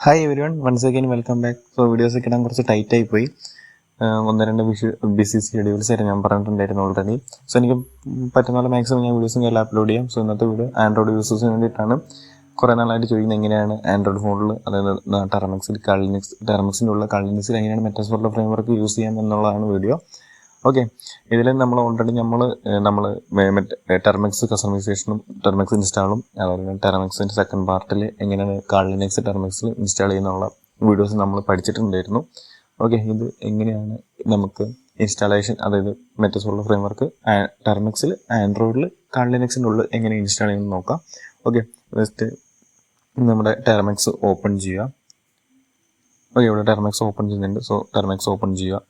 Hi everyone, once again welcome back. So videos ഒക്കെ ഇടാൻ കുറച്ച് ടൈറ്റായി പോയി. ഒന്ന് രണ്ട് ബിസി ഷെഡ്യൂൾസ് ആയിട്ട് ഞാൻ പറഞ്ഞിട്ടുണ്ടായിരുന്നു ഓൾറെഡി. സോ എനിക്ക് പറ്റുന്ന പോലെ മാക്സിമം ഞാൻ വീഡിയോസും എല്ലാം അപ്ലോഡ് ചെയ്യാം. സോ ഇന്നത്തെ വീഡിയോ ആൻഡ്രോയിഡ് യൂസേഴ്സിന് വേണ്ടിയിട്ടാണ്. കുറേ നാളായിട്ട് ചോദിക്കുന്നത് എങ്ങനെയാണ് ആൻഡ്രോയിഡ് ഫോണിൽ, അതായത് ടെർമിക്സിൻ്റെ ഉള്ള കളിനിക്സിൽ എങ്ങനെയാണ് മെറ്റാസ്ഫോറിലെ ഫ്രെയിം വർക്ക് യൂസ് ചെയ്യാം എന്നുള്ളതാണ് വീഡിയോ. ഓക്കെ, ഇതിൽ നമ്മൾ ഓൾറെഡി നമ്മൾ ടെർമിക്സ് കസ്റ്റമൈസേഷനും ടെർമിക്സ് ഇൻസ്റ്റാളും, അതുപോലെ തന്നെ ടെർമിക്സിൻ്റെ സെക്കൻഡ് പാർട്ടിൽ എങ്ങനെയാണ് ലിനക്സ് ടെർമിക്സിൽ ഇൻസ്റ്റാൾ ചെയ്യുന്നുള്ള വീഡിയോസ് നമ്മൾ പഠിച്ചിട്ടുണ്ടായിരുന്നു. ഓക്കെ, ഇത് എങ്ങനെയാണ് നമുക്ക് ഇൻസ്റ്റാളേഷൻ, അതായത് മെറ്റാസ്ഫോറിലെ ഫ്രെയിം വർക്ക് ടെർമിക്സിൽ ആൻഡ്രോയിഡിൽ ലിനക്സിൻ്റെ ഉള്ളിൽ എങ്ങനെ ഇൻസ്റ്റാൾ ചെയ്യുന്നത് നോക്കാം. ഓക്കെ, ജസ്റ്റ് നമ്മുടെ ടെർമിക്സ് ഓപ്പൺ ചെയ്യുക. ഓക്കെ, ഇവിടെ ടെർമിക്സ് ഓപ്പൺ ചെയ്യുന്നുണ്ട്. സോ ടെർമിക്സ് ഓപ്പൺ ചെയ്യുക.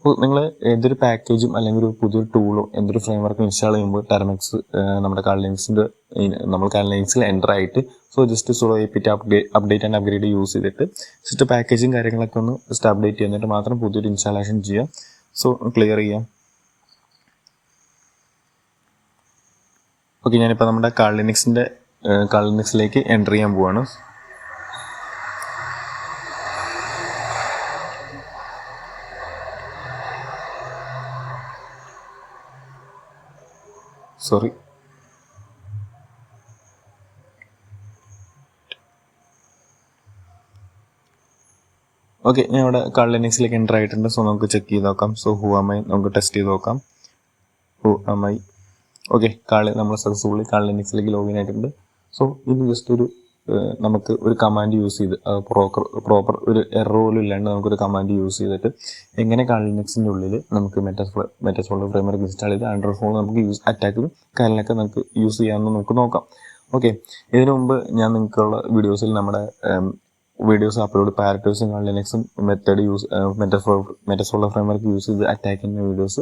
അപ്പോൾ നിങ്ങൾ ഏതൊരു പാക്കേജും അല്ലെങ്കിൽ ഒരു പുതിയൊരു ടൂളോ എന്തൊരു ഫ്രെയിം വർക്ക് ഇൻസ്റ്റാൾ ചെയ്യുമ്പോൾ ടെർമിക്സ് നമ്മുടെ നമ്മൾ ലിനക്സിൽ എൻ്റർ ആയിട്ട് just sudo apt update and upgrade use ചെയ്തിട്ട് ജസ്റ്റ് പാക്കേജും കാര്യങ്ങളൊക്കെ ഒന്ന് ജസ്റ്റ് അപ്ഡേറ്റ് ചെയ്യുന്നിട്ട് മാത്രം പുതിയൊരു ഇൻസ്റ്റാളേഷൻ ചെയ്യാം. സോ ക്ലിയർ ചെയ്യാം. ഓക്കെ, ഞാനിപ്പോൾ നമ്മുടെ ലിനക്സിലേക്ക് എൻ്റർ ചെയ്യാൻ പോവാണ്. സോറി, ഓക്കെ, ഞാൻ ഇവിടെ ലിനക്സിലേക്ക് എൻ്റർ ആയിട്ടുണ്ട്. സോ നമുക്ക് ചെക്ക് ചെയ്ത് നോക്കാം. സോ ഹൂ ആം ഐ നമുക്ക് ടെസ്റ്റ് ചെയ്ത് നോക്കാം. Who am I. ഓക്കെ, നമ്മൾ സക്സസ്ഫുള്ളി ലിനക്സിലേക്ക് ലോഗിൻ ആയിട്ടുണ്ട്. സോ ഇത് ജസ്റ്റ് നമുക്ക് ഒരു കമാൻഡ് യൂസ് ചെയ്ത് പ്രോപ്പർ ഒരു എറർ പോലും ഇല്ലാണ്ട് നമുക്കൊരു കമാൻഡ് യൂസ് ചെയ്തിട്ട് എങ്ങനെ ലിനക്സിൻ്റെ ഉള്ളിൽ നമുക്ക് മെറ്റാസ്ഫോറിലെ ഫ്രെയിം വർക്ക് ഇൻസ്റ്റാൾ ചെയ്ത് ആൻഡ്രോയിഡ് ഫോണിൽ നമുക്ക് അറ്റാക്കും കാര്യങ്ങളൊക്കെ നമുക്ക് യൂസ് ചെയ്യാമെന്ന് നമുക്ക് നോക്കാം. ഓക്കെ, ഇതിനു മുമ്പ് ഞാൻ നിങ്ങൾക്കുള്ള വീഡിയോസിൽ നമ്മുടെ വീഡിയോസ് അപ്ലോഡ് പാരറ്റോസും ലിനക്സും മെറ്റാസ്ഫോറിലെ ഫ്രെയിം വർക്ക് യൂസ് ചെയ്ത് അറ്റാക്ക് ചെയ്യുന്ന വീഡിയോസ്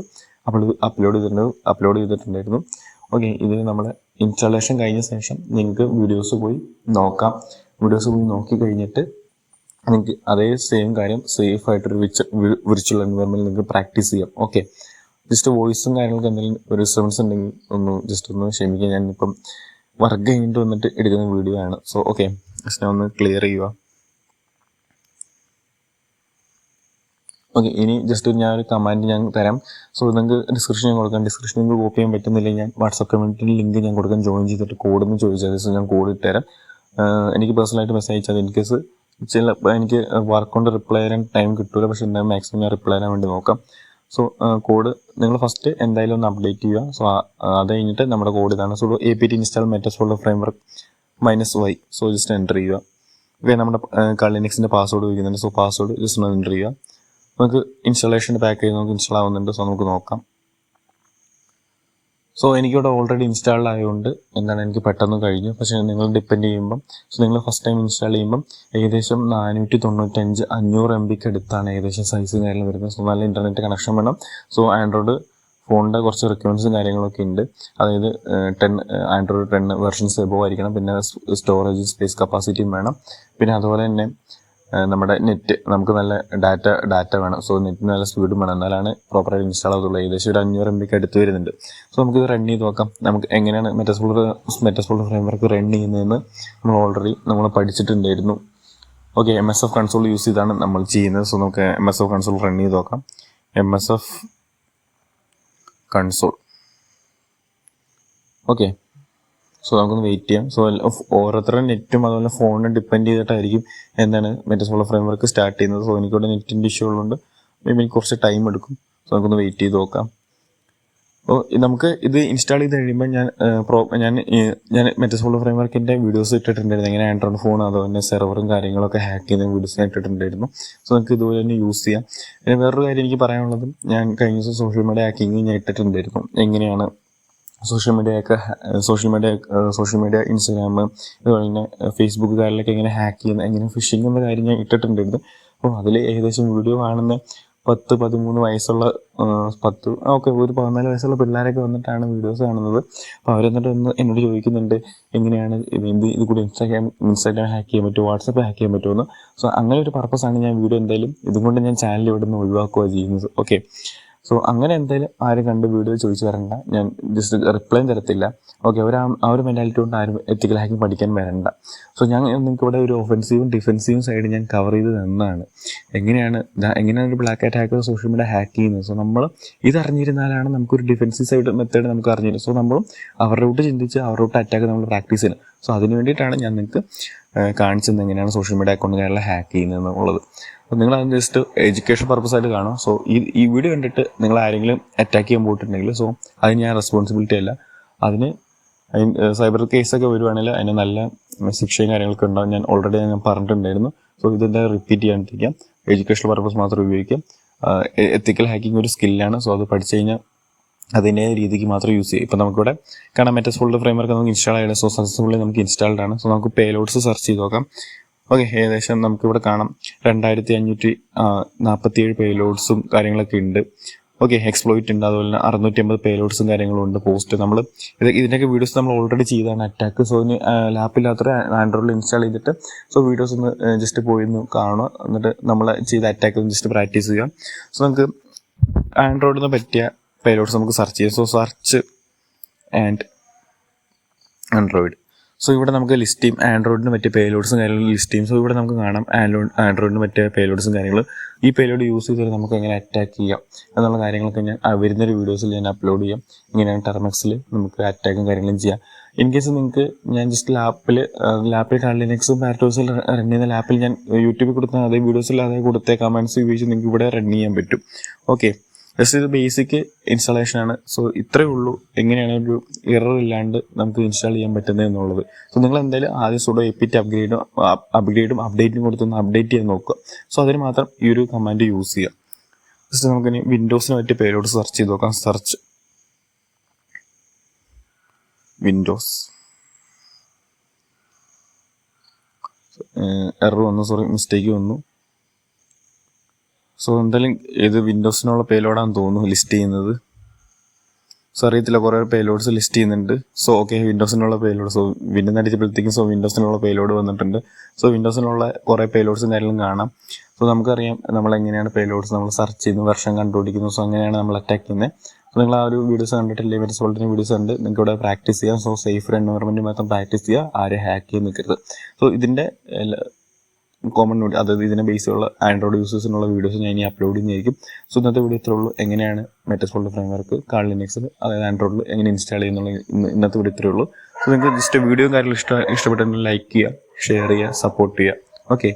അപ്ലോഡ് ചെയ്തിട്ടുണ്ടായിരുന്നു. ഓക്കെ, ഇതിന് നമ്മൾ ഇൻസ്റ്റാളേഷൻ കഴിഞ്ഞ ശേഷം നിങ്ങൾക്ക് വീഡിയോസ് പോയി നോക്കി കഴിഞ്ഞിട്ട് നിങ്ങൾക്ക് അതേ സെയിം കാര്യം സേഫ് ആയിട്ടൊരു വിർച്വൽ എൻവയറമെൻറ്റിൽ നിങ്ങൾക്ക് പ്രാക്ടീസ് ചെയ്യാം. ഓക്കെ, ജസ്റ്റ് വോയിസും കാര്യങ്ങൾക്ക് എന്തെങ്കിലും ഒരു ഡിസ്റ്റർബൻസ് ഉണ്ടെങ്കിൽ ഒന്ന് ക്ഷമിക്കുക. ഞാനിപ്പം വർക്ക് കഴിഞ്ഞിട്ട് വന്നിട്ട് എടുക്കുന്ന വീഡിയോ ആണ്. സോ ഓക്കെ, ജസ്റ്റ് ഒന്ന് ക്ലിയർ ചെയ്യുക. ഓക്കെ, ഇനി ജസ്റ്റ് ഞാനൊരു കമാൻഡ് ഞാൻ തരാം. സോ നിങ്ങൾക്ക് ഡിസ്ക്രിപ്ഷൻ കൊടുക്കാം. ഡിസ്ക്രിപ്ഷൻ നിങ്ങൾക്ക് കോപ്പി ചെയ്യാൻ പറ്റുന്നില്ലെങ്കിൽ ഞാൻ വാട്സാപ്പ് കമ്മ്യൂണിറ്റിയിൽ ലിങ്ക് ഞാൻ കൊടുക്കാൻ, ജോയിൻ ചെയ്തിട്ട് കോഡൊന്ന് ചോദിച്ചാൽ സോ ഞാൻ കോഡ് ഇട്ടുതരാം. എനിക്ക് പേഴ്സണലായിട്ട് മെസ്സേജ് അയച്ചാൽ ഇൻ കേസ് എനിക്ക് വർക്ക് കൊണ്ട് റിപ്ലൈ ചെയ്യാൻ ടൈം കിട്ടില്ല, പക്ഷേ എന്തായാലും മാക്സിമം ഞാൻ റിപ്ലൈ ചെയ്യാൻ വേണ്ടി നോക്കാം. സോ കോഡ് നിങ്ങൾ ഫസ്റ്റ് എന്തായാലും ഒന്ന് അപ്ഡേറ്റ് ചെയ്യുക. സോ അത് കഴിഞ്ഞിട്ട് നമ്മുടെ കോഡ് ഇതാണ്. സോ apt ഇൻസ്റ്റാൾ മെറ്റാസ്ഫോറിലെ framework -y. So just enter ചെയ്യുക. ഓക്കെ, നമ്മുടെ ലിനക്സിൻ്റെ പാസ്വേഡ് ചോദിക്കുന്നുണ്ട്. സോ പാസ്വേഡ് ജസ്റ്റ് ഒന്ന് എൻ്റർ ചെയ്യുക. നമുക്ക് ഇൻസ്റ്റാളേഷൻ്റെ പാക്കേജ് നമുക്ക് ഇൻസ്റ്റാൾ ആവുന്നുണ്ട്. സോ നമുക്ക് നോക്കാം. സോ എനിക്കിവിടെ ഓൾറെഡി ഇൻസ്റ്റാൾഡ് ആയതുകൊണ്ട് എനിക്ക് പെട്ടെന്ന് കഴിഞ്ഞു. പക്ഷേ നിങ്ങൾ ഡിപ്പെൻഡ് ചെയ്യുമ്പം, നിങ്ങൾ ഫസ്റ്റ് ടൈം ഇൻസ്റ്റാൾ ചെയ്യുമ്പം ഏകദേശം 495-500 MB അടുത്താണ് ഏകദേശം സൈസ് കാര്യങ്ങൾ വരുന്നത്. സോ നല്ല ഇൻ്റർനെറ്റ് കണക്ഷൻ വേണം. സോ ആൻഡ്രോയിഡ് ഫോണിൻ്റെ കുറച്ച് റിക്വയർമെൻറ്റ്സും കാര്യങ്ങളൊക്കെ ഉണ്ട്. അതായത് ആൻഡ്രോയിഡ് 10 വെർഷൻസ് എബോവ് ആയിരിക്കണം. പിന്നെ സ്റ്റോറേജ് സ്പേസ് കപ്പാസിറ്റിയും വേണം. പിന്നെ അതുപോലെ തന്നെ നമ്മുടെ നെറ്റ്, നമുക്ക് നല്ല ഡാറ്റ വേണം. സോ നെറ്റിന് നല്ല സ്പീഡും വേണം, എന്നാലാണ് പ്രോപ്പറായിട്ട് ഇൻസ്റ്റാൾ ആകത്തുള്ളൂ. ഏകദേശം ഒരു 500 MB അടുത്ത് വരുന്നുണ്ട്. സോ നമുക്ക് റൺ ചെയ്ത് നോക്കാം. നമുക്ക് എങ്ങനെയാണ് മെറ്റാസ്ഫോറിലെ ഫ്രെയിം വർക്ക് റൺ ചെയ്യുന്നതെന്ന് നമ്മൾ പഠിച്ചിട്ടുണ്ടായിരുന്നു. ഓക്കെ, MSF കൺസോൾ യൂസ് ചെയ്താണ് നമ്മൾ ചെയ്യുന്നത്. സോ നമുക്ക് MSF കൺസോൾ റൺ ചെയ്ത് നോക്കാം. MSF console. ഓക്കെ, സോ നമുക്കൊന്ന് വെയിറ്റ് ചെയ്യാം. സോ ഓരോരുത്തരുടെ നെറ്റും അതുപോലെ ഫോണിനെ ഡിപ്പെൻഡ് ചെയ്തിട്ടായിരിക്കും മെറ്റാസ്ഫോറിലെ ഫ്രെയിം വർക്ക് സ്റ്റാർട്ട് ചെയ്യുന്നത്. സോ എനിക്കിവിടെ നെറ്റിൻ്റെ ഇഷ്യൂ ഉള്ളതുകൊണ്ട് എനിക്ക് കുറച്ച് ടൈം എടുക്കും. സോ നമുക്കൊന്ന് വെയിറ്റ് ചെയ്ത് നോക്കാം. അപ്പോൾ നമുക്ക് ഇത് ഇൻസ്റ്റാൾ ചെയ്ത് കഴിയുമ്പോൾ ഞാൻ മെറ്റാസ്ഫോറിലെ ഫ്രെയിം വർക്കിൻ്റെ വീഡിയോസ് ഇട്ടിട്ടുണ്ടായിരുന്നു. എങ്ങനെ ആൻഡ്രോയിഡ് ഫോൺ അതുപോലെ സെർവറും കാര്യങ്ങളൊക്കെ ഹാക്ക് ചെയ്യുന്ന വീഡിയോസ് ഞാൻ ഇട്ടിട്ടുണ്ടായിരുന്നു. സോ നമുക്ക് ഇതുപോലെ തന്നെ യൂസ് ചെയ്യാം. പിന്നെ വേറൊരു കാര്യം എനിക്ക് പറയാനുള്ളത്, ഞാൻ കഴിഞ്ഞ ദിവസം സോഷ്യൽ മീഡിയ ഹാക്കിങ് ഞാൻ ഇട്ടിട്ടുണ്ടായിരുന്നു. എങ്ങനെയാണ് സോഷ്യൽ മീഡിയ ഇൻസ്റ്റാഗ്രാം അതുപോലെ തന്നെ ഫേസ്ബുക്ക് കാര്യങ്ങളൊക്കെ എങ്ങനെ ഹാക്ക് ചെയ്യുന്നത്, എങ്ങനെ ഫിഷിംഗ് എന്ന കാര്യം ഞാൻ ഇട്ടിട്ടുണ്ടായിരുന്നു. അപ്പോൾ അതിൽ ഏകദേശം വീഡിയോ കാണുന്ന 10-13 വയസ്സുള്ള ഒരു 14 വയസ്സുള്ള പിള്ളേരൊക്കെ വന്നിട്ടാണ് വീഡിയോസ് കാണുന്നത്. അപ്പോൾ അവരെന്നിട്ട് എന്നോട് ചോദിക്കുന്നുണ്ട് എങ്ങനെയാണ് ഇത് കൂടി ഇൻസ്റ്റാഗ്രാം ഹാക്ക് ചെയ്യാൻ പറ്റുമോ, വാട്സപ്പ് ഹാക്ക് ചെയ്യാൻ പറ്റുമെന്ന്. സോ അങ്ങനെ ഒരു പർപ്പസാണ് ഞാൻ വീഡിയോ എന്തായാലും ഇതുകൊണ്ട് ഞാൻ ചാനൽ ഇവിടെ നിന്ന് ഒഴിവാക്കുക ചെയ്യുന്നത്. ഓക്കെ, സോ അങ്ങനെ എന്തായാലും ആരും കണ്ട് വീഡിയോ ചോദിച്ചു വരണ്ട, ഞാൻ ജസ്റ്റ് റിപ്ലൈയും തരത്തില്ല. ഓക്കെ, ആ ഒരു മെൻറ്റാലിറ്റി കൊണ്ട് ആരും എത്തിക്കൽ ഹാക്കിംഗ് പഠിക്കാൻ വരണ്ട. സോ ഞാൻ നിങ്ങൾക്ക് ഇവിടെ ഒരു ഒഫൻസീവും ഡിഫെൻസീവും സൈഡ് ഞാൻ കവർ ചെയ്ത് തന്നതാണ്. എങ്ങനെയാണ് ഒരു black hat hacker social media hack ചെയ്യുന്നത്. സോ നമ്മൾ ഇതറിഞ്ഞിരുന്നാലാണ് നമുക്കൊരു ഡിഫെൻസീവ് സൈഡ് മെത്തേഡ് നമുക്ക് അറിഞ്ഞിരുന്നത്. സോ നമ്മളും അവരുടെ ചിന്തിച്ച് അവരുടെ അറ്റാക്ക് നമ്മൾ പ്രാക്ടീസ് ചെയ്യണം. സോ അതിന് വേണ്ടിയിട്ടാണ് ഞാൻ നിങ്ങൾക്ക് കാണിച്ചത് എങ്ങനെയാണ് സോഷ്യൽ മീഡിയ അക്കൗണ്ടുകളെല്ലാം ഹാക്ക് ചെയ്യുന്നത് എന്നുള്ളത്. അപ്പോൾ നിങ്ങൾ അത് ജസ്റ്റ് എഡ്യൂക്കേഷൻ പർപ്പസ് ആയിട്ട് കാണും. സോ ഈ വീഡിയോ കണ്ടിട്ട് നിങ്ങൾ ആരെങ്കിലും അറ്റാക്ക് ചെയ്യാൻ പോയിട്ടുണ്ടെങ്കിൽ സോ അതിന് ഞാൻ റെസ്പോൺസിബിലിറ്റി അല്ല. അതിന് സൈബർ കേസൊക്കെ വരുവാണെങ്കിൽ അതിന് നല്ല ശിക്ഷയും കാര്യങ്ങളൊക്കെ ഉണ്ടാവും. ഞാൻ ഓൾറെഡി പറഞ്ഞിട്ടുണ്ടായിരുന്നു. സോ ഇതെന്താ റിപ്പീറ്റ് ചെയ്യാണ്ടിരിക്കാം, എഡ്യൂക്കേഷൻ പർപ്പസ് മാത്രം ഉപയോഗിക്കാം. എത്തിക്കൽ ഹാക്കിംഗ് ഒരു സ്കില്ലാണ്. സോ അത് പഠിച്ചു കഴിഞ്ഞാൽ അതിൻ്റെ രീതിക്ക് മാത്രം യൂസ് ചെയ്യും. ഇപ്പോൾ നമുക്കിവിടെ കാണാം മെറ്റസ്ഫോൾഡ് ഫ്രെയിംവർക്ക് നമുക്ക് ഇൻസ്റ്റാൾ ചെയ്യണം. സോ സക്സസ്ഫുള്ളി നമുക്ക് ഇൻസ്റ്റാൾഡ് ആണ്. സോ നമുക്ക് പേലോഡ്സ് സെർച്ച് ചെയ്ത് നോക്കാം. ഓക്കെ, ഏകദേശം നമുക്കിവിടെ കാണാം 2547 പേലോഡ്സും കാര്യങ്ങളൊക്കെ ഉണ്ട്. ഓക്കെ, എക്സ്പ്ലോയിറ്റ് ഉണ്ട്, അതുപോലെ തന്നെ 650 പേലോഡ്സും കാര്യങ്ങളും ഉണ്ട്. പോസ്റ്റ് നമ്മൾ ഇതിൻ്റെയൊക്കെ വീഡിയോസ് നമ്മൾ ഓൾറെഡി ചെയ്താണ് അറ്റാക്ക്. സോ ഇനി ലാപ്പില്ലാത്ത ആൻഡ്രോയിഡിൽ ഇൻസ്റ്റാൾ ചെയ്തിട്ട് സോ വീഡിയോസ് ഒന്ന് ജസ്റ്റ് പോയി ഒന്ന് കാണുക, എന്നിട്ട് നമ്മൾ ചെയ്ത അറ്റാക്ക് ഒന്ന് ജസ്റ്റ് പ്രാക്ടീസ് ചെയ്യുക. സോ നമുക്ക് ആൻഡ്രോയിഡിന് പറ്റിയ പേലോഡ്സ് നമുക്ക് സെർച്ച് ചെയ്യാം. So search and Android. So ഇവിടെ നമുക്ക് ലിസ്റ്റ് ചെയ്യും ആൻഡ്രോയിഡിന് പറ്റിയ പേലോഡ്സും കാര്യങ്ങളും ലിസ്റ്റ് ചെയ്യും. സോ ഇവിടെ നമുക്ക് കാണാം ആൻഡ്രോയിഡിന് പറ്റിയ പേലോഡ്സും കാര്യങ്ങളും. ഈ പേലോഡ് യൂസ് ചെയ്തിട്ട് നമുക്ക് എങ്ങനെ അറ്റാക്ക് ചെയ്യാം എന്നുള്ള കാര്യങ്ങളൊക്കെ ഞാൻ വരുന്നൊരു വീഡിയോസിൽ ഞാൻ അപ്ലോഡ് ചെയ്യാം. ഇങ്ങനെയാണ് ടെർമെക്സിൽ നമുക്ക് അറ്റാക്കും കാര്യങ്ങളും ചെയ്യാം. ഇൻ കേസ് നിങ്ങൾക്ക് ഞാൻ ജസ്റ്റ് ലാപ്പിൽ ലിനക്സും പാരറ്റോസിൽ റൺ ചെയ്യുന്ന ലാപ്പിൽ ഞാൻ യൂട്യൂബിൽ കൊടുത്ത അതേ വീഡിയോസിൽ അതേ കൊടുത്ത കമൻറ്റ്സ് ഉപയോഗിച്ച് നിങ്ങൾക്ക് ഇവിടെ റൺ ചെയ്യാൻ പറ്റും. ഓക്കെ, ജസ്റ്റ് ഇത് ബേസിക് ഇൻസ്റ്റാളേഷനാണ്. സോ ഇത്രയേ ഉള്ളൂ എങ്ങനെയാണ് ഒരു എറർ ഇല്ലാണ്ട് നമുക്ക് ഇൻസ്റ്റാൾ ചെയ്യാൻ പറ്റുന്നത് എന്നുള്ളത്. സോ നിങ്ങൾ എന്തായാലും ആദ്യം സുഡോ എപിറ്റ് അപ്ഗ്രേഡും അപ്ഡേറ്റും കൊടുത്തൊന്ന് അപ്ഡേറ്റ് ചെയ്ത് നോക്കുക. സോ അതിന് മാത്രം ഈ ഒരു കമാൻഡ് യൂസ് ചെയ്യാം. ജസ്റ്റ് നമുക്കിനി വിൻഡോസിന് പറ്റിയ പേരോട് സെർച്ച് ചെയ്ത് നോക്കാം. Search Windows. എറർ വന്നു, സോറി മിസ്റ്റേക്ക് വന്നു. സോ എന്തായാലും ഇത് വിൻഡോസിനുള്ള പേലോഡാണെന്ന് തോന്നുന്നു ലിസ്റ്റ് ചെയ്യുന്നത്. സോ അറിയത്തില്ല, കുറേ പേലോഡ്സ് ലിസ്റ്റ് ചെയ്യുന്നുണ്ട്. സോ ഓക്കെ, വിൻഡോസിനുള്ള പേലോഡ്. സോ വിൻഡോസ് അടിച്ചപ്പോഴത്തേക്കും സോ വിൻഡോസിനുള്ള പേലോഡ് വന്നിട്ടുണ്ട്. സോ വിൻഡോസിനുള്ള കുറേ പേലോഡ്സും കാര്യങ്ങളും കാണാം. സോ നമുക്കറിയാം നമ്മളെങ്ങനെയാണ് പേലോഡ്സ് നമ്മൾ സെർച്ച് ചെയ്യുന്നു, വെർഷൻ കണ്ടുപിടിക്കുന്നു. സോ അങ്ങനെയാണ് നമ്മൾ അറ്റാക്ക് ചെയ്യുന്നത്. സോ നിങ്ങൾ ആ ഒരു വീഡിയോസ് കണ്ടിട്ടില്ലേ, മെറ്റസ്ഫോൾഡിൻ്റെ വീഡിയോസ് ഉണ്ട്, നിങ്ങൾക്ക് ഇവിടെ പ്രാക്ടീസ് ചെയ്യാം. സോ സേഫ് എൻവയറമെൻറ്റ് മാത്രം പ്രാക്ടീസ് ചെയ്യുക, ആരെയും ഹാക്ക് ചെയ്ത് നിൽക്കരുത്. സോ ഇതിൻ്റെ കോമൺ നോട്ട്, അതായത് ഇതിനെ ബേസിലുള്ള ആൻഡ്രോയിഡ് യൂസേഴ്സിനുള്ള വീഡിയോസ് ഞാൻ ഇനി അപ്ലോഡ് ചെയ്യുന്നതായിരിക്കും. സോ ഇന്നത്തെ വീഡിയോ ഇത്രേ ഉള്ളൂ. എങ്ങനെയാണ് മെറ്റസ്ഫോൾഡ് ഫ്രെയിംവർക്ക് കാൾ ലിനക്സിൽ, അതായത് ആൻഡ്രോയിഡിൽ എങ്ങനെ ഇൻസ്റ്റാൾ ചെയ്യുന്നുള്ള ഇന്നത്തെ വീഡിയോ ഇത്രേ ഉള്ളൂ. സോ നിങ്ങൾക്ക് ജസ്റ്റ് വീഡിയോ കാര്യങ്ങൾ ഇഷ്ടപ്പെട്ടെങ്കിൽ ലൈക്ക് ചെയ്യുക, ഷെയർ ചെയ്യുക, സപ്പോർട്ട് ചെയ്യുക. ഓക്കെ.